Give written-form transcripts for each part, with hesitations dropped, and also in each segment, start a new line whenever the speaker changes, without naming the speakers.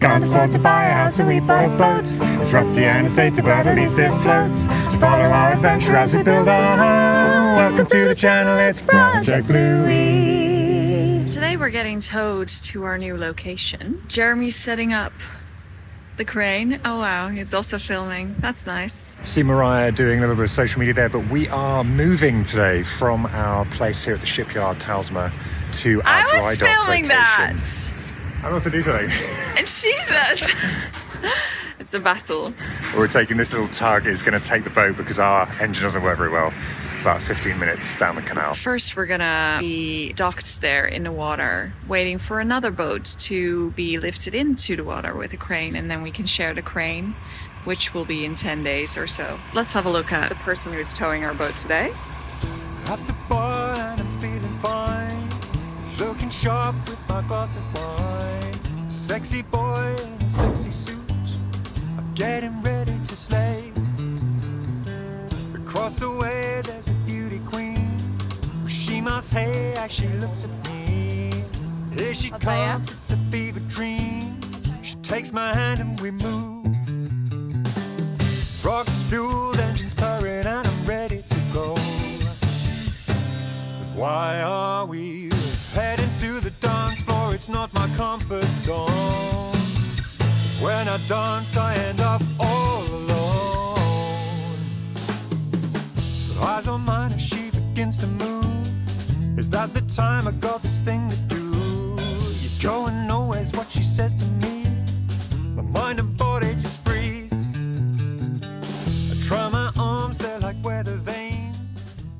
Can't afford to buy a house, so we bought a boat. It's rusty and it's dated, but at least it floats. So follow our adventure as we build our home. Welcome to the channel, it's Project Bluey.
Today we're getting towed to our new location. Jeremy's setting up the crane. Oh wow, he's also filming. That's nice.
See Mariah doing a little bit of social media there, but we are moving today from our place here at the shipyard, Talisman, to our dry dock location.
I was filming that!
I don't know what to do today.
And Jesus! It's a battle.
We're taking this little tug. It's going to take the boat because our engine doesn't work very well. About 15 minutes down the canal.
First, we're gonna be docked there in the water, waiting for another boat to be lifted into the water with a crane, and then we can share the crane, which will be in 10 days or so. Let's have a look at the person who's towing our boat today.
At the bar and I'm feeling fine, looking sharp with my glass of wine. Sexy boy in a sexy suit, I'm getting ready to slay. Across the way there's a beauty queen. She must hey as she looks at me. Here she comes, it's a fever dream. She takes my hand and we move. Rockets fueled, engines purring, and I'm ready to go. But why are we heading to the dance floor? It's not my comfort zone. When I dance I end up all alone. Eyes on mine as she begins to move. Is that the time I got this thing to do? You're going nowhere is what she says to me. My mind and body just freeze. I try my arms, they're like weather vanes.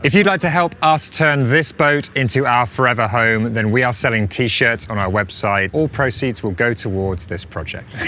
If you'd like to help us turn this boat into our forever home, then we are selling t-shirts on our website. All proceeds will go towards this project.